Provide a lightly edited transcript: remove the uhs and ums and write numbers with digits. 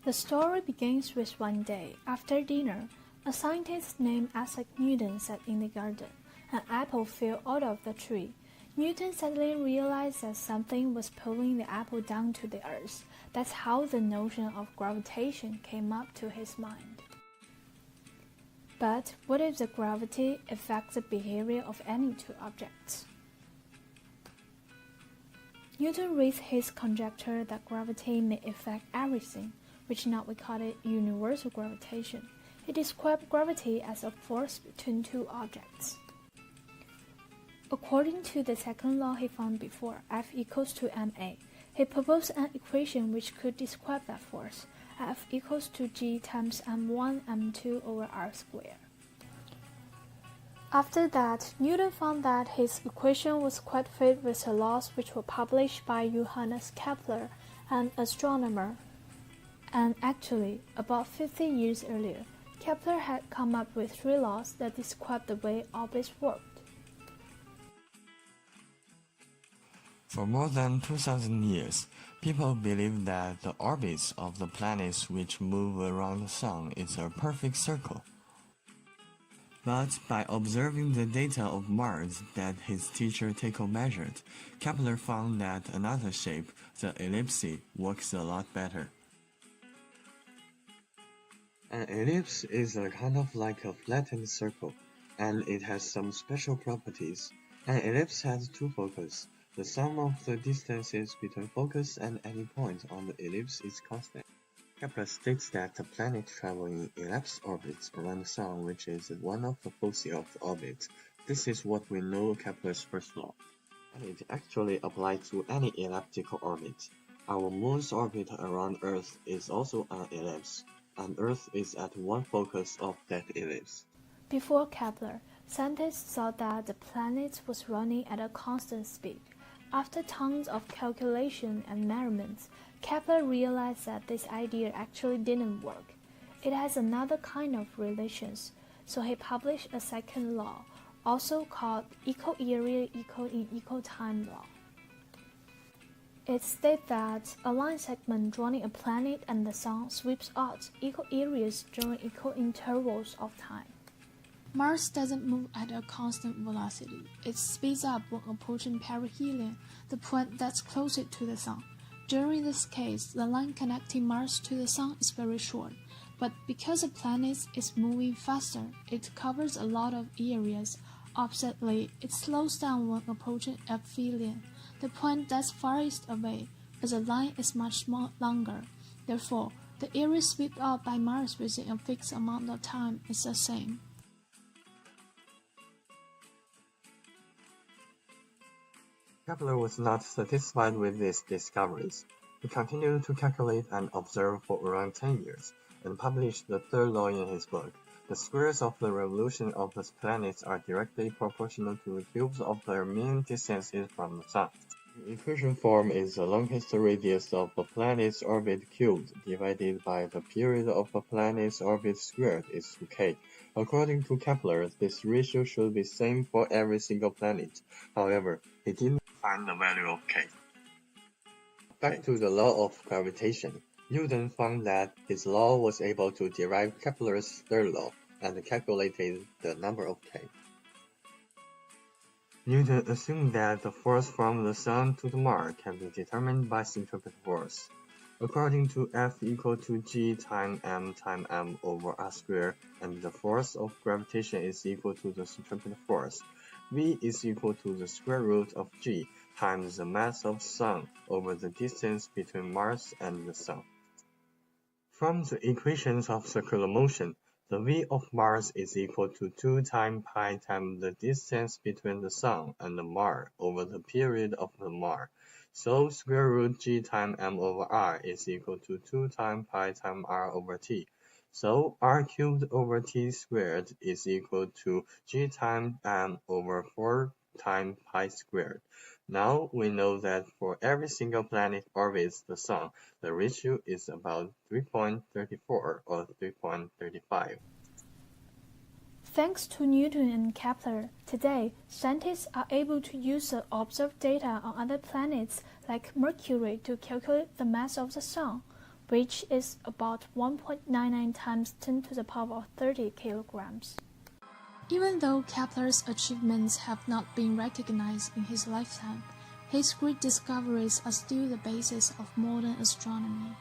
The story begins with one day. After dinner, a scientist named Isaac Newton sat in the garden. An apple fell out of the tree. Newton suddenly realized that something was pulling the apple down to the earth. That's how the notion of gravitation came up to his mind. But what if the gravity affects the behavior of any two objects? Newton raised his conjecture that gravity may affect everything, which now we call it universal gravitation. He described gravity as a force between two objects. According to the second law he found before, F equals to ma, he proposed an equation which could describe that force, F equals to g times m1 m2 over r squared. After that, Newton found that his equation was quite fit with the laws which were published by Johannes Kepler, an astronomer. And actually, about 50 years earlier, Kepler had come up with 3 laws that describe the way orbits worked. For more than 2,000 years, people believed that the orbits of the planets which move around the Sun is a perfect circle. But by observing the data of Mars that his teacher Tycho measured, Kepler found that another shape, the ellipse, works a lot better. An ellipse is a kind of like a flattened circle, and it has some special properties. An ellipse has 2 foci. The sum of the distances between focus and any point on the ellipse is constant. Kepler states that the planet travel in ellipse orbits around the Sun, which is one of the foci of the orbit. This is what we know Kepler's first law, and it actually applies to any elliptical orbit. Our Moon's orbit around Earth is also an ellipse, and Earth is at one focus of that ellipse. Before Kepler, scientists thought that the planet was running at a constant speed. After tons of calculation and measurements, Kepler realized that this idea actually didn't work. It has another kind of relations, so he published a second law, also called equal area equal in equal time law. It states that a line segment joining a planet and the Sun sweeps out equal areas during equal intervals of time. Mars doesn't move at a constant velocity. It speeds up when approaching perihelion, the point that's closest to the Sun. During this case, the line connecting Mars to the Sun is very short, but because the planet is moving faster, it covers a lot of areas. Oppositely, it slows down when approaching aphelion, the point that's farthest away, as the line is much longer. Therefore, the area swept out by Mars within a fixed amount of time is the same. Kepler was not satisfied with these discoveries. He continued to calculate and observe for around 10 years, and published the third law in his book. The squares of the revolution of the planets are directly proportional to the cubes of their mean distances from the Sun. The equation form is the longest radius of a planet's orbit cubed divided by the period of a planet's orbit squared is to k. According to Kepler, this ratio should be same for every single planet. However, he didn't find the value of k. Back to the law of gravitation. Newton found that his law was able to derive Kepler's third law and calculated the number of k. Newton assumed that the force from the Sun to the Mars can be determined by centripetal force. According to F equal to g times m over r squared, and the force of gravitation is equal to the centripetal force, V is equal to the square root of g times the mass of the Sun over the distance between Mars and the Sun. From the equations of circular motion, the V of Mars is equal to 2 times pi times the distance between the Sun and the Mars over the period of the Mars. So square root g times m over r is equal to 2 times pi times r over t. So r cubed over t squared is equal to g times m over 4 times pi squared. Now we know that for every single planet orbits the Sun, the ratio is about 3.34 or 3.35. Thanks to Newton and Kepler, today scientists are able to use the observed data on other planets like Mercury to calculate the mass of the Sun. which is about 1.99 times 10 to the power of 30 kilograms. Even though Kepler's achievements have not been recognized in his lifetime, his great discoveries are still the basis of modern astronomy.